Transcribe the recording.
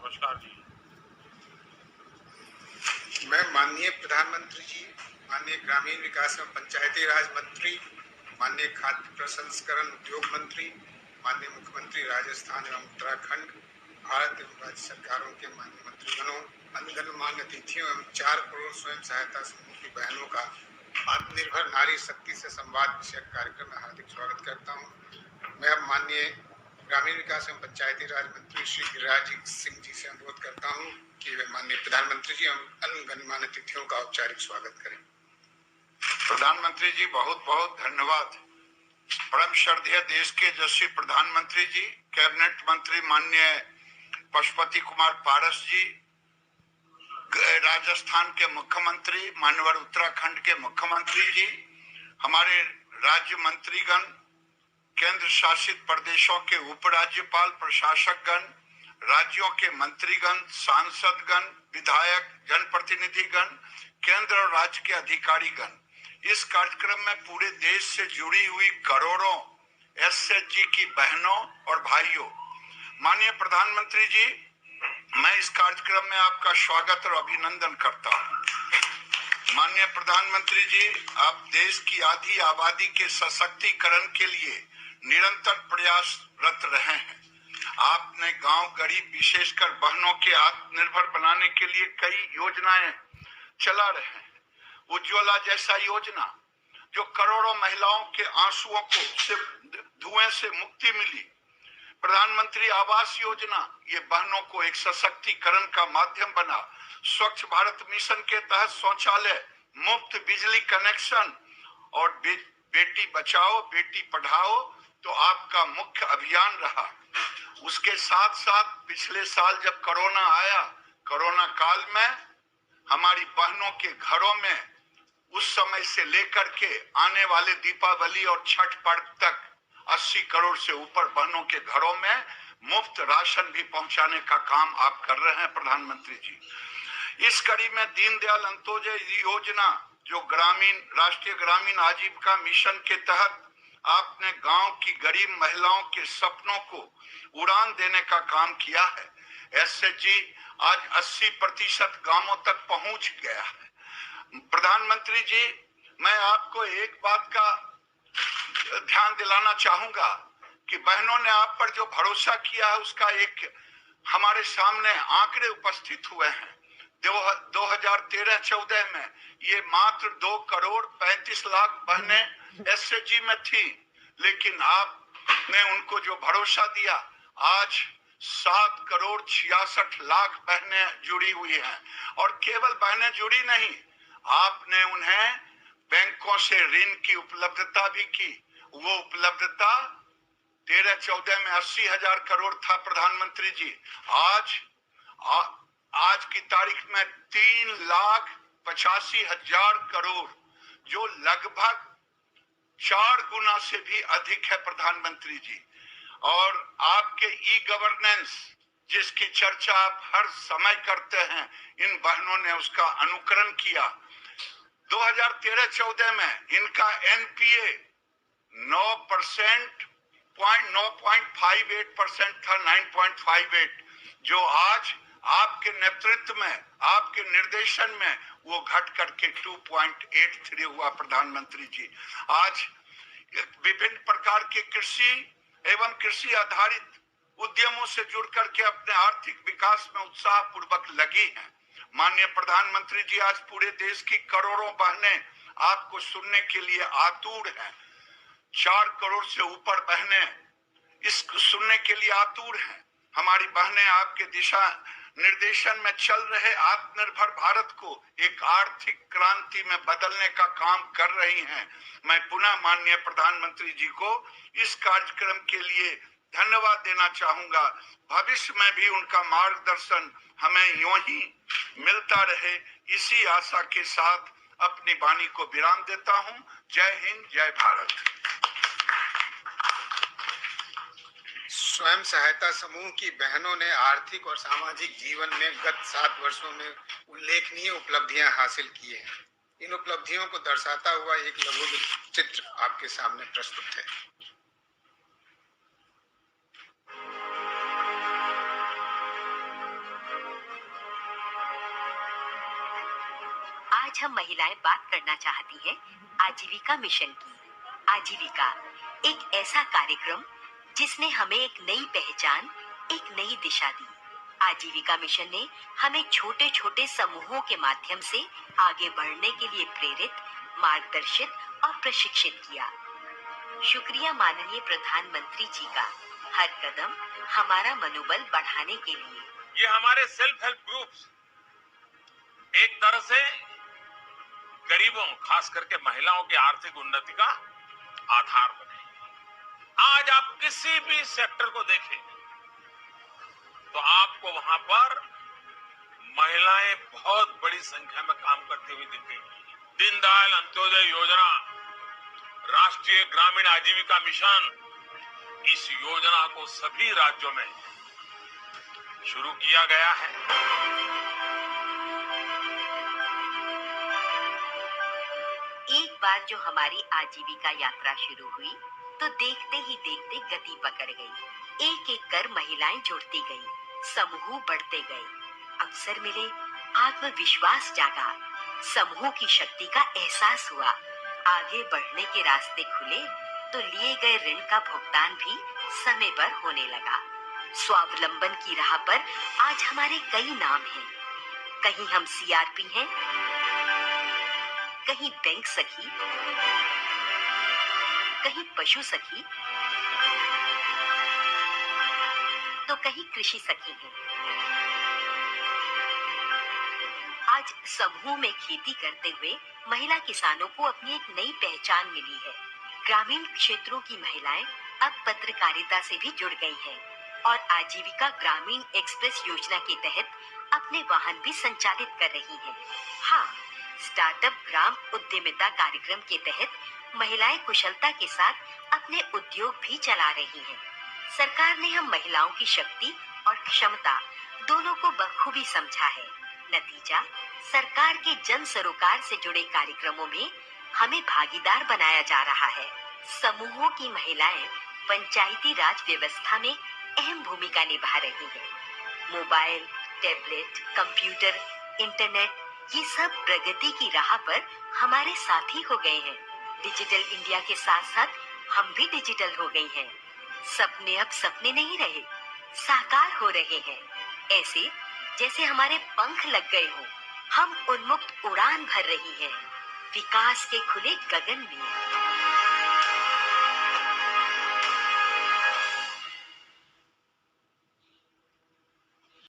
नमस्कार जी। मैं माननीय प्रधानमंत्री जी, माननीय ग्रामीण विकास एवं पंचायती राज मंत्री, माननीय खाद्य प्रसंस्करण उद्योग मंत्री, माननीय मुख्यमंत्री राजस्थान एवं उत्तराखंड, भारत एवं राज्य सरकारों के माननीय मंत्रीगणों, गणमान्य अतिथियों एवं 4 करोड़ स्वयं सहायता समूह की बहनों का आत्मनिर्भर नारी शक्ति से संवाद विषयक कार्यक्रम में हार्दिक स्वागत करता हूँ। मैं अब माननीय ग्रामीण विकास एवं पंचायती राज मंत्री श्री गिरिराज सिंह जी से अनुरोध करता हूँ कि वे माननीय प्रधानमंत्री जी एवं अन्य गणमान्य अतिथियों का औपचारिक स्वागत करें। प्रधानमंत्री जी, बहुत बहुत धन्यवाद। परम श्रद्धेय देश के यशस्वी प्रधानमंत्री जी, कैबिनेट मंत्री माननीय पशुपति कुमार पारस जी, राजस्थान के मुख्यमंत्री, माननीय उत्तराखंड के मुख्यमंत्री जी, हमारे राज्य मंत्रीगण, केंद्र शासित प्रदेशों के उपराज्यपाल, प्रशासकगण, राज्यों के मंत्रीगण, सांसदगण, विधायक, जनप्रतिनिधिगण, केंद्र और राज्य के अधिकारीगण, इस कार्यक्रम में पूरे देश से जुड़ी हुई करोड़ों एसएचजी की बहनों और भाइयों, माननीय प्रधानमंत्री जी, मैं इस कार्यक्रम में आपका स्वागत और अभिनंदन करता हूं। माननीय प्रधानमंत्री जी, आप देश की आधी आबादी के सशक्तिकरण के लिए निरंतर प्रयासरत रहे हैं। आपने गांव गरीब, विशेषकर बहनों के आत्मनिर्भर बनाने के लिए कई योजनाएं चला रहे हैं। उज्ज्वला जैसा योजना जो करोड़ों महिलाओं के आंसुओं को से धुएं से मुक्ति मिली। प्रधानमंत्री आवास योजना, ये बहनों को एक सशक्तिकरण का माध्यम बना। स्वच्छ भारत मिशन के तहत शौचालय, मुफ्त बिजली कनेक्शन और बेटी बचाओ बेटी पढ़ाओ तो आपका मुख्य अभियान रहा। उसके साथ साथ पिछले साल जब कोरोना आया, कोरोना काल में हमारी बहनों के घरों में उस समय से लेकर के आने वाले दीपावली और छठ पर्व तक 80 करोड़ से ऊपर बहनों के घरों में मुफ्त राशन भी पहुंचाने का काम आप कर रहे हैं प्रधानमंत्री जी। इस कड़ी में दीनदयाल अंत्योदय योजना, जो राष्ट्रीय ग्रामीण आजीविका मिशन के तहत आपने गांव की गरीब महिलाओं के सपनों को उड़ान देने का काम किया है। एसएचजी आज 80% गांवों तक पहुंच गया है। प्रधानमंत्री जी, मैं आपको एक बात का ध्यान दिलाना चाहूंगा कि बहनों ने आप पर जो भरोसा किया है उसका एक हमारे सामने आंकड़े उपस्थित हुए हैं। 2013-14 में ये मात्र 2 करोड़ 35 लाख बहनें एसएचजी में थी, लेकिन आपने उनको जो भरोसा दिया, आज 7 करोड़ 66 लाख बहनें जुड़ी हुई हैं। और केवल बहनें जुड़ी नहीं, आपने उन्हें बैंकों से ऋण की उपलब्धता भी की। वो उपलब्धता 13-14 में 80,000 करोड़ था प्रधानमंत्री जी, आज की तारीख में 3,85,000 करोड़, जो लगभग 4 गुना से भी अधिक है प्रधानमंत्री जी। और आपके ई गवर्नेंस, जिसकी चर्चा आप हर समय करते हैं, इन बहनों ने उसका अनुकरण किया। 2013-14 में इनका एनपीए 9.58% था, 9.58, जो आज आपके नेतृत्व में, आपके निर्देशन में वो घट करके 2.83 हुआ प्रधानमंत्री जी। आज विभिन्न प्रकार के कृषि एवं कृषि आधारित उद्यमों से जुड़ करके अपने आर्थिक विकास में उत्साह पूर्वक लगी हैं। माननीय प्रधानमंत्री जी, आज पूरे देश की करोड़ों बहनें आपको सुनने के लिए आतुर हैं। 4 करोड़ से ऊपर बहनें इसको सुनने के लिए आतुर हैं। हमारी बहनें आपके दिशा निर्देशन में चल रहे आत्मनिर्भर भारत को एक आर्थिक क्रांति में बदलने का काम कर रही हैं। मैं पुनः माननीय प्रधानमंत्री जी को इस कार्यक्रम के लिए धन्यवाद देना चाहूंगा। भविष्य में भी उनका मार्गदर्शन हमें यूं ही मिलता रहे, इसी आशा के साथ अपनी वाणी को विराम देता हूं। जय हिंद, जय भारत। स्वयं सहायता समूह की बहनों ने आर्थिक और सामाजिक जीवन में गत 7 वर्षों में उल्लेखनीय उपलब्धियां हासिल की हैं। इन उपलब्धियों को दर्शाता हुआ एक लघु चित्र आपके सामने प्रस्तुत है। आज हम महिलाएं बात करना चाहती हैं आजीविका मिशन की। आजीविका एक ऐसा कार्यक्रम जिसने हमें एक नई पहचान, एक नई दिशा दी। आजीविका मिशन ने हमें छोटे छोटे समूहों के माध्यम से आगे बढ़ने के लिए प्रेरित, मार्गदर्शित और प्रशिक्षित किया। शुक्रिया माननीय प्रधानमंत्री जी का, हर कदम हमारा मनोबल बढ़ाने के लिए। ये हमारे सेल्फ हेल्प ग्रुप्स एक तरह से गरीबों, खास करके महिलाओं की आर्थिक उन्नति का आधार बने। आज आप किसी भी सेक्टर को देखें तो आपको वहां पर महिलाएं बहुत बड़ी संख्या में काम करती हुई दिखेंगी। दीनदयाल अंत्योदय योजना, राष्ट्रीय ग्रामीण आजीविका मिशन, इस योजना को सभी राज्यों में शुरू किया गया है। एक बार जो हमारी आजीविका यात्रा शुरू हुई तो देखते ही देखते गति पकड़ गई। एक एक कर महिलाएं जुड़ती गईं, समूह बढ़ते गए, अवसर मिले, आत्मविश्वास जागा, समूह की शक्ति का एहसास हुआ, आगे बढ़ने के रास्ते खुले तो लिए गए ऋण का भुगतान भी समय पर होने लगा। स्वावलंबन की राह पर आज हमारे कई नाम हैं। कहीं हम सीआरपी हैं, कहीं बैंक सखी, कहीं पशु सखी, तो कहीं कृषि सखी हैं। आज समूह में खेती करते हुए महिला किसानों को अपनी एक नई पहचान मिली है। ग्रामीण क्षेत्रों की महिलाएं अब पत्रकारिता से भी जुड़ गई हैं और आजीविका ग्रामीण एक्सप्रेस योजना के तहत अपने वाहन भी संचालित कर रही हैं। हाँ, स्टार्टअप ग्राम उद्यमिता कार्यक्रम के तहत महिलाएं कुशलता के साथ अपने उद्योग भी चला रही हैं। सरकार ने हम महिलाओं की शक्ति और क्षमता दोनों को बखूबी समझा है। नतीजा, सरकार के जन सरोकार से जुड़े कार्यक्रमों में हमें भागीदार बनाया जा रहा है। समूहों की महिलाएं पंचायती राज व्यवस्था में अहम भूमिका निभा रही हैं। मोबाइल, टैबलेट, कंप्यूटर, इंटरनेट, ये सब प्रगति की राह पर हमारे साथी हो गए हैं। डिजिटल इंडिया के साथ साथ हम भी डिजिटल हो गई हैं। सपने अब सपने नहीं रहे, साकार हो रहे हैं। ऐसे जैसे हमारे पंख लग गए हों, हम उन्मुक्त उड़ान भर रही हैं, विकास के खुले गगन में।